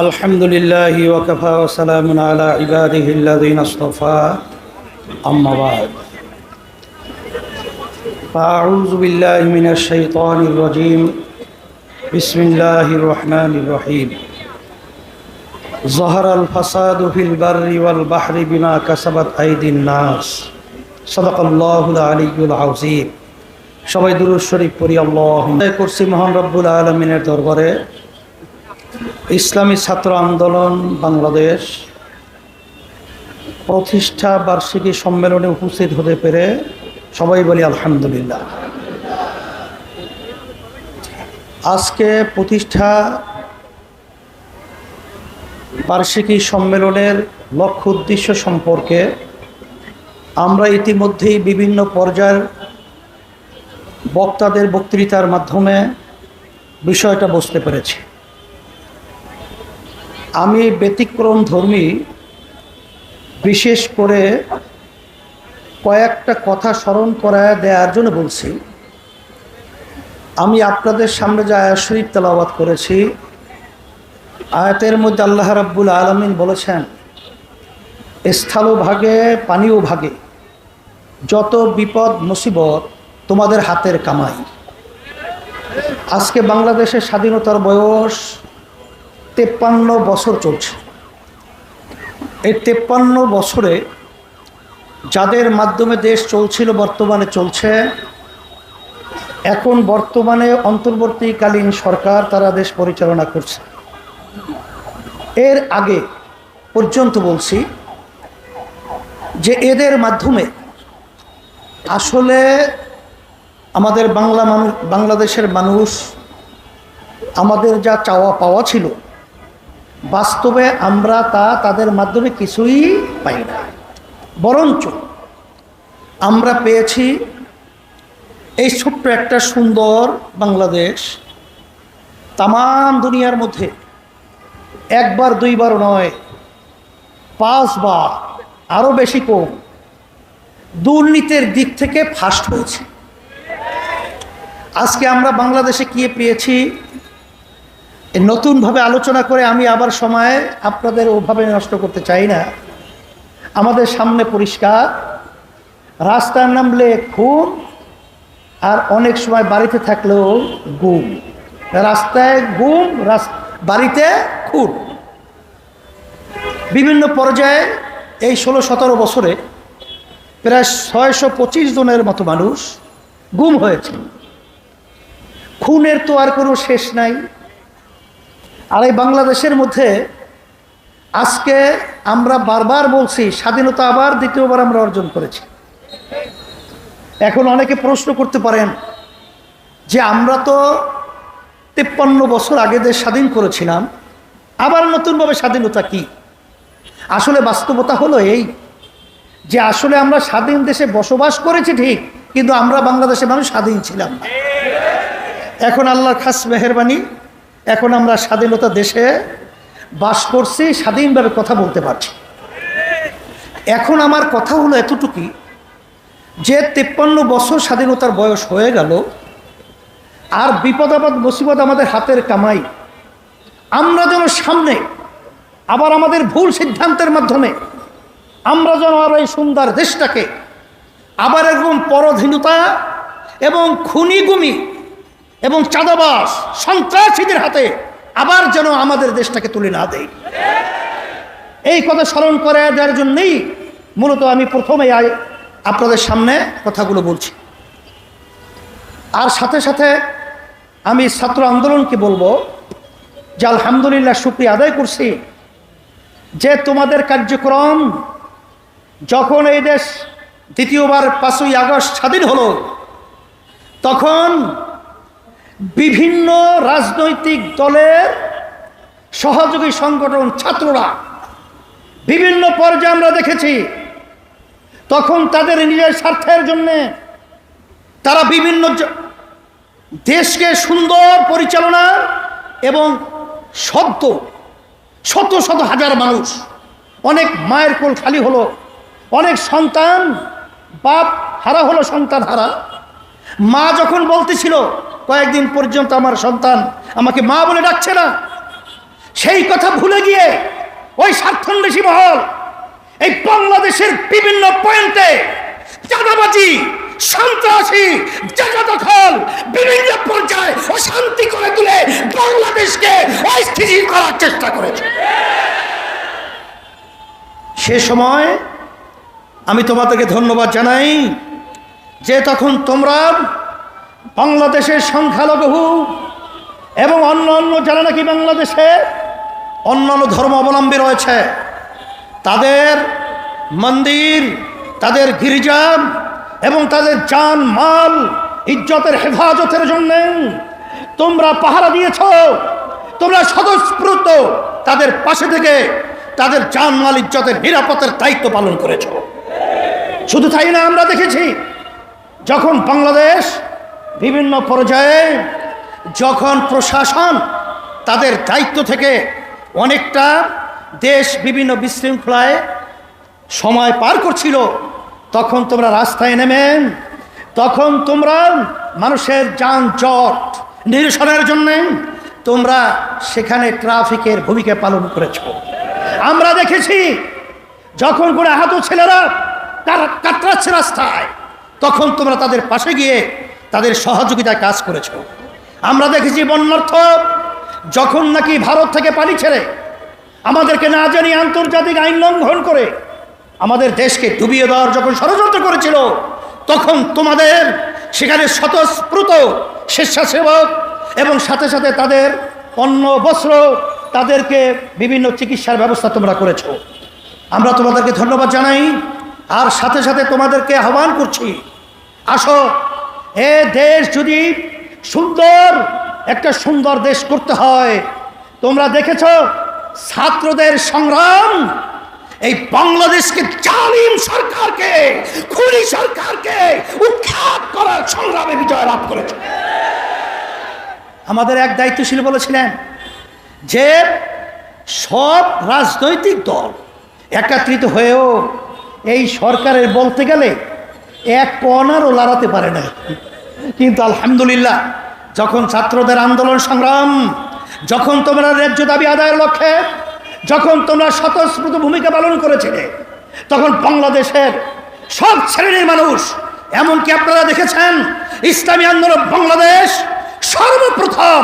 الحمد لله وكفى وسلام على عباده الذين اصطفى أما بعد فأعوذ بالله من الشيطان الرجيم بسم الله الرحمن الرحيم ظهر الفساد في البر والبحر بما كسبت أيدي الناس صدق الله العلي العظيم সবাই দুরূদ শরীফ পড়ি আল্লাহুম্মা করছি মহান রব্বুল আলামিনের দরবারে ইসলামী ছাত্র আন্দোলন বাংলাদেশ প্রতিষ্ঠা বার্ষিকী সম্মেলনে উপস্থিত হতে পেরে সবাই বলি আলহামদুলিল্লাহ। আজকে প্রতিষ্ঠা বার্ষিকী সম্মেলনের লক্ষ্য উদ্দেশ্য সম্পর্কে আমরা ইতিমধ্যেই বিভিন্ন পর্যায়ের বক্তাদের বক্তৃতার মাধ্যমে বিষয়টা বুঝতে পেরেছি। আমি ব্যতিক্রম ধর্মী বিশেষ করে কয়েকটা কথা স্মরণ করায় দেওয়ার জন্য বলছি। আমি আপনাদের সামনে যে আয়াত শরীফ তেলাওয়াত করেছি, আয়াতের মধ্যে আল্লাহ রাব্বুল আলামিন বলেছেন, স্থলও ভাগে পানিও ভাগে, যত বিপদ মুসিবত তোমাদের হাতের কামাই। আজকে বাংলাদেশের স্বাধীনতার বয়স 53 বছর চলছে। এই 53 বছরে যাদের মাধ্যমে দেশ চলছিল বর্তমানে চলছে, এখন বর্তমানে অন্তর্বর্তীকালীন সরকার তারা দেশ পরিচালনা করছে। এর আগে পর্যন্ত বলছি যে এদের মাধ্যমে আসলে আমাদের বাংলাদেশের মানুষ আমাদের যা চাওয়া পাওয়া ছিল, বাস্তবে আমরা তাদের মাধ্যমে কিছুই পাই না। বরঞ্চ আমরা পেয়েছি এই ছোট্ট একটা সুন্দর বাংলাদেশ তামাম দুনিয়ার মধ্যে একবার দুইবার নয়, 5 বার আরও বেশি কম দুর্নীতির দিক থেকে ফার্স্ট হয়েছে। আজকে আমরা বাংলাদেশে কি পেয়েছি নতুনভাবে আলোচনা করে আমি আবার সময় আপনাদের ওভাবে নষ্ট করতে চাই না। আমাদের সামনে পরিষ্কার, রাস্তায় নামলে খুন, আর অনেক সময় বাড়িতে থাকলেও গুম। রাস্তায় গুম, বাড়িতে খুন। বিভিন্ন পর্যায়ে এই 16-17 বছরে প্রায় 625 জনের মতো মানুষ গুম হয়েছে। খুনের তো আর কোনো শেষ নাই। আর এই বাংলাদেশের মধ্যে আজকে আমরা বারবার বলছি, স্বাধীনতা আবার দ্বিতীয়বার আমরা অর্জন করেছি। এখন অনেকে প্রশ্ন করতে পারেন যে আমরা তো 53 বছর আগে দেশ স্বাধীন করেছিলাম, আবার নতুনভাবে স্বাধীনতা কি? আসলে বাস্তবতা হলো এই যে আসলে আমরা স্বাধীন দেশে বসবাস করেছি ঠিক, কিন্তু আমরা বাংলাদেশের মানুষ স্বাধীন ছিলাম না। এখন আল্লাহর খাস মেহেরবানি, এখন আমরা স্বাধীনতা দেশে বাস করছি, স্বাধীনভাবে কথা বলতে পারছি। এখন আমার কথা হলো এতটুকুই যে 53 বছর স্বাধীনতার বয়স হয়ে গেল, আর বিপদ আপদ মুসিবত আমাদের হাতের কামাই। আমরা যেন সামনে আবার আমাদের ভুল সিদ্ধান্তের মাধ্যমে আমরা যেন আবার এই সুন্দর দেশটাকে আবার এরকম পরাধীনতা এবং খুনিগুমি এবং চাঁদাবাজ সন্ত্রাসীদের হাতে আবার যেন আমাদের দেশটাকে তুলে না দেয়, এই কথা স্মরণ করে দেওয়ার জন্যই মূলত আমি প্রথমেই আপনাদের সামনে কথাগুলো বলছি। আর সাথে সাথে আমি ছাত্র আন্দোলনকে বলবো যে আলহামদুলিল্লাহ, শুকরিয়া আদায় করছি যে তোমাদের কার্যক্রম যখন এই দেশ দ্বিতীয়বার 5ই আগস্ট স্বাধীন হলো, তখন বিভিন্ন রাজনৈতিক দলের সহযোগী সংগঠন ছাত্ররা বিভিন্ন পর্যায়ে আমরা দেখেছি, তখন তাদের নিজের স্বার্থের জন্যে তারা বিভিন্ন দেশকে সুন্দর পরিচালনা এবং শত শত হাজার মানুষ, অনেক মায়ের কোল খালি হলো, অনেক সন্তান বাপ হারা হলো, সন্তান হারা। মা যখন বলতেছিল কয়েকদিন পর্যন্ত আমার সন্তান আমাকে মা বলে ডাকছে না, সেই কথা ভুলে গিয়ে ওই স্বার্থান্বেষী মহল এই বাংলাদেশের বিভিন্ন পয়েন্টে চাঁদাবাজি, সন্ত্রাসী, জায়গা দখল, বিভিন্ন পর্যায়ে অশান্তি করে তুলে বাংলাদেশকে অস্থিতিশীল করার চেষ্টা করেছে। সে সময় আমি তোমাদেরকে ধন্যবাদ জানাই যে তখন তোমরা বাংলাদেশের সংখ্যালঘু এবং অন্য যারা নাকি বাংলাদেশে অন্যান্য ধর্মাবলম্বী রয়েছে তাদের মন্দির, তাদের গির্জা এবং তাদের জান মাল ইজ্জতের হেফাজতের জন্য তোমরা পাহারা দিয়েছ, তোমরা স্বতঃস্ফূর্ত তাদের পাশে থেকে তাদের জান মাল ইজ্জতের নিরাপত্তার দায়িত্ব পালন করেছ। শুধু তাই না, আমরা দেখেছি যখন বাংলাদেশ বিভিন্ন পর্যায়ে যখন প্রশাসন তাদের দায়িত্ব থেকে অনেকটা দেশ বিভিন্ন বিশৃঙ্খলায় সময় পার করছিল, তখন তোমরা রাস্তায় নেমেন, তখন তোমরা মানুষের যানজট নিরসনের জন্য তোমরা সেখানে ট্রাফিকের ভূমিকা পালন করেছ। আমরা দেখেছি যখন কোনো আহত ছেলেরা তারা কাতরাচ্ছে রাস্তায়, তখন তোমরা তাদের পাশে গিয়ে তাদের সহযোগিতায় কাজ করেছ। আমরা দেখেছি বন্যার্থ যখন নাকি ভারত থেকে পানি ছেড়ে আমাদেরকে না জানিয়ে আন্তর্জাতিক আইন লঙ্ঘন করে আমাদের দেশকে ডুবিয়ে দেওয়ার যখন ষড়যন্ত্র করেছিল, তখন তোমাদের সেখানে স্বতঃস্ফূর্ত স্বেচ্ছাসেবক এবং সাথে সাথে তাদের অন্ন বস্ত্র, তাদেরকে বিভিন্ন চিকিৎসার ব্যবস্থা তোমরা করেছ। আমরা তোমাদেরকে ধন্যবাদ জানাই, আর সাথে সাথে তোমাদেরকে আহ্বান করছি, আসো এ দেশ যদি একটা সুন্দর দেশ করতে হয়, তোমরা দেখেছ ছাত্রদের সংগ্রাম এই বাংলাদেশকে জালিম সরকারকে, খুনি সরকারকে উৎখাত করার সংগ্রামে বিজয় লাভ করেছে। আমাদের এক দায়িত্বশীল বলেছিলেন যে সব রাজনৈতিক দল একত্রিত হয়েও এই সরকারের বলতে গেলে এক কণারও লড়াতে পারে না। কিন্তু আলহামদুলিল্লাহ, যখন ছাত্রদের আন্দোলন সংগ্রাম, যখন তোমরা ন্যায্য দাবি আদায়ের লক্ষ্যে যখন তোমরা স্বতঃস্ফূর্ত ভূমিকা পালন করেছিলে, তখন বাংলাদেশের সব শ্রেণীর মানুষ, এমনকি আপনারা দেখেছেন ইসলামী আন্দোলন বাংলাদেশ সর্বপ্রথম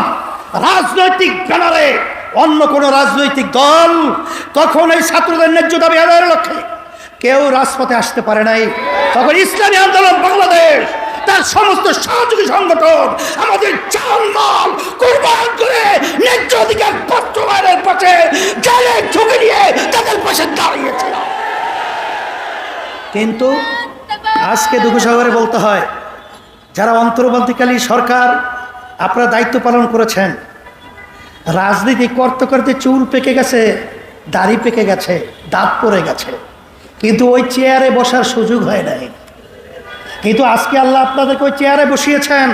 রাজনৈতিক ব্যানারে, অন্য কোনো রাজনৈতিক দল তখন এই ছাত্রদের ন্যায্য দাবি আদায়ের লক্ষ্যে কেউ রাজপথে আসতে পারে নাই। তখন ইসলামী আন্দোলন বাংলাদেশ তার সমস্ত সহযোগী সংগঠন আমাদের জানমাল কুরবান করে ন্যায্য অধিকার বাস্তবায়নের পথে জানের ঝুঁকি নিয়ে তাদের পাশে দাঁড়িয়েছিল। কিন্তু আজকে দুঃখসাগরে বলতে হয়, যারা অন্তর্বর্তীকালীন সরকার আপনারা দায়িত্ব পালন করেছেন, রাজনীতি করতে করতে চুল পেকে গেছে, দাড়ি পেকে গেছে, দাঁত পড়ে গেছে, কিন্তু ওই চেয়ারে বসার সুযোগ হয় নাই। কিন্তু আজকে আল্লাহ আপনাদেরকে ওই চেয়ারে বসিয়েছেন।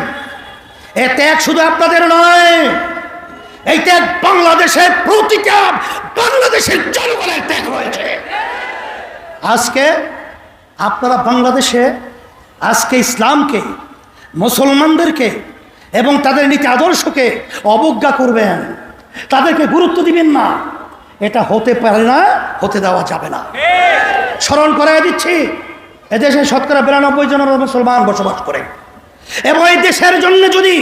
এ ত্যাগ শুধু আপনাদের নয়, এই ত্যাগ বাংলাদেশের প্রতিটা বাংলাদেশের জনগণের ত্যাগ রয়েছে। আজকে আপনারা বাংলাদেশে আজকে ইসলামকে, মুসলমানদেরকে এবং তাদের নীতি আদর্শকে অবজ্ঞা করবেন, তাদেরকে গুরুত্ব দিবেন না, এটা হতে পারে না, হতে দেওয়া যাবে না। স্মরণ করাই দিচ্ছি, এদেশে শতকরা 92 জন মুসলমান বসবাস করে, এবং এই দেশের জন্য যদি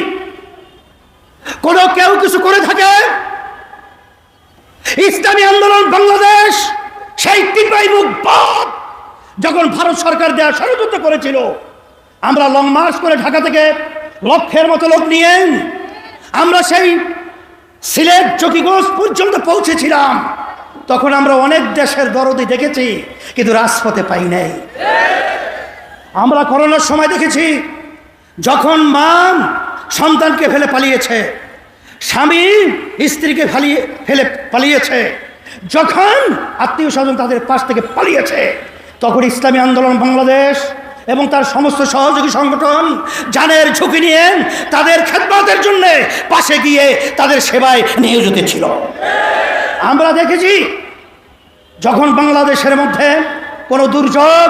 কেউ কিছু করে থাকে, ইসলামী আন্দোলন বাংলাদেশ সেই টিপাইমুখ বাদ যখন ভারত সরকার দেওয়া ষড়যন্ত্র করেছিল, আমরা লং মার্চ করে ঢাকা থেকে লক্ষের মতো লোক নিয়ে আমরা সেই সিলেট চকিগঞ্জ পর্যন্ত পৌঁছেছিলাম। তখন আমরা অনেক দেশের দরদি দেখেছি, কিন্তু রাজপথে পাই নাই। আমরা করোনার সময় দেখেছি যখন মা সন্তানকে ফেলে পালিয়েছে, স্বামী স্ত্রীকে ফেলে পালিয়েছে, যখন আত্মীয় স্বজন তাদের পাশ থেকে পালিয়েছে, তখন ইসলামী আন্দোলন বাংলাদেশ এবং তার সমস্ত সহযোগী সংগঠন জানের ঝুঁকি নিয়ে তাদের খেদমতের জন্য পাশে গিয়ে তাদের সেবায় নিয়োজিত ছিল। আমরা দেখেছি যখন বাংলাদেশের মধ্যে কোনো দুর্যোগ,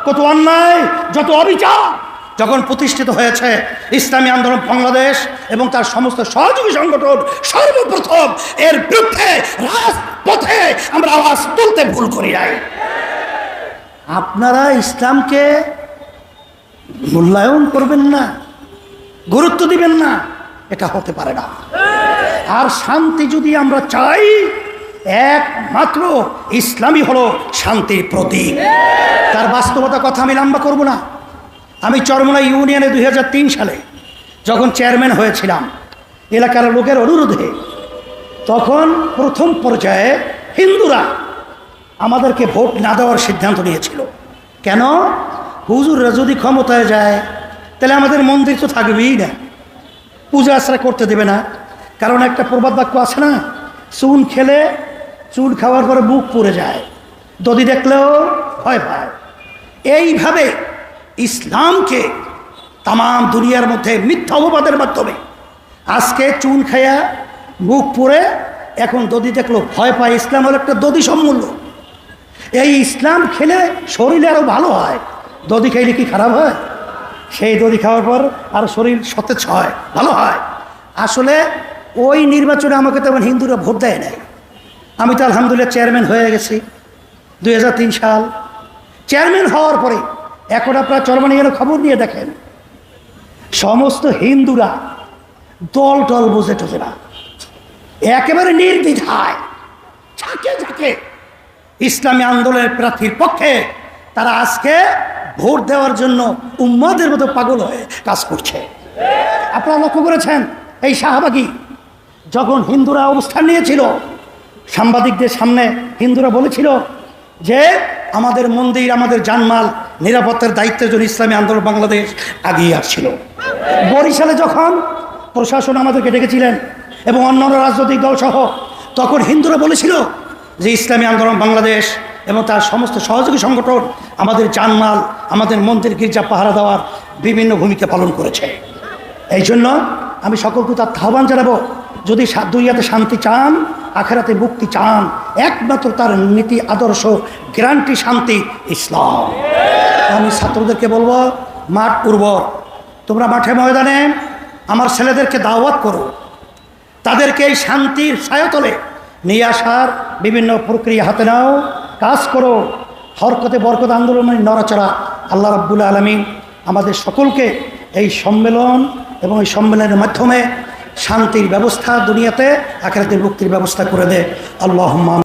কত অন্যায়, যত অবিচার যখন প্রতিষ্ঠিত হয়েছে ইসলামী আন্দোলন বাংলাদেশ এবং তার সমস্ত সহযোগী সংগঠন সর্বপ্রথম এর বিরুদ্ধে রাজপথে আমরা আওয়াজ তুলতে ভুল করি নাই। আপনারা ইসলামকে মূল্যায়ন করবেন না, গুরুত্ব দিবেন না, এটা হতে পারে না। আর শান্তি যদি আমরা চাই, একমাত্র ইসলামই হলো শান্তির প্রতীক। তার বাস্তবতা কথা আমি লম্বা করব না। আমি চরমোনা ইউনিয়নে 2003 সালে যখন চেয়ারম্যান হয়েছিলাম এলাকার লোকের অনুরোধে, তখন প্রথম পর্যায়ে হিন্দুরা আমাদেরকে ভোট না দেওয়ার সিদ্ধান্ত নিয়েছিল। কেন? হুজুররা যদি ক্ষমতায় যায় তাহলে আমাদের মন্দির তো থাকবেই না, পূজা আশ্রা করতে দেবে না। কারণ একটা প্রবাদ বাক্য আছে না, চুন খেলে চুন খাওয়ার পরে বুক পুড়ে যায়, দদি দেখলেও ভয় পায়। এইভাবে ইসলামকে তাম দুনিয়ার মধ্যে মিথ্যা অপবাদের মাধ্যমে আজকে চুন খাইয়া বুক পুড়ে, এখন দদি দেখলো ভয় পায়। ইসলাম হলো একটা দদি সম্মূল্য। এই ইসলাম খেলে শরীরে আরও ভালো হয়। দদি খাইলে কি খারাপ হয়? সেই দদি খাওয়ার পর আরও শরীর সতেজ হয়, ভালো হয়। আসলে ওই নির্বাচনে আমাকে তেমন হিন্দুরা ভোট দেয় নাই। আমি তো আলহামদুলিল্লাহ চেয়ারম্যান হয়ে গেছি 2003 সাল। চেয়ারম্যান হওয়ার পরে এখন আপনারা চরমানিয়ার খবর নিয়ে দেখেন, সমস্ত হিন্দুরা দল টল বুঝে টোঝে না, একেবারে নির্দ্বিধায় ঝাঁকে ঝাঁকে ইসলামী আন্দোলনের প্রার্থীর পক্ষে তারা আজকে ভোট দেওয়ার জন্য উম্মাদের মতো পাগল হয়ে কাজ করছে। আপনারা লক্ষ্য করেছেন, এই শাহবাগী যখন হিন্দুরা অবস্থান নিয়েছিল, সাংবাদিকদের সামনে হিন্দুরা বলেছিল যে আমাদের মন্দির, আমাদের জানমাল নিরাপত্তার দায়িত্বের জন্য ইসলামী আন্দোলন বাংলাদেশ আগিয়ে আসছিল। বরিশালে যখন প্রশাসন আমাদেরকে ডেকেছিলেন এবং অন্যান্য রাজনৈতিক দল সহ, তখন হিন্দুরা বলেছিল যে ইসলামী আন্দোলন বাংলাদেশ এবং তার সমস্ত সহযোগী সংগঠন আমাদের জানমাল, আমাদের মন্দির গির্জা পাহারা দেওয়ার বিভিন্ন ভূমিকা পালন করেছে। এই জন্য আমি সকলকে তার আহ্বান জানাবো, যদি দুনিয়াতে শান্তি চান, আখেরাতে মুক্তি চান, একমাত্র তার নীতি আদর্শ গ্যারান্টি শান্তি ইসলাম। আমি ছাত্রদেরকে বলবো, মাঠ উর্বর, তোমরা মাঠে ময়দানে আমার ছেলেদেরকে দাওয়াত করো, তাদেরকে এই শান্তির ছায়াতলে নিয়ে আসার বিভিন্ন প্রক্রিয়া হাতে নাও, কাজ করো। হরকতে বরকত আন্দোলনের নড়াচড়া আল্লাহ রাব্বুল আলামিন আমাদের সকলকে এই সম্মেলন এবং এই সম্মেলনের মাধ্যমে শান্তির ব্যবস্থা দুনিয়াতে, আখিরাতে মুক্তির ব্যবস্থা করে দে। আল্লাহুম্মা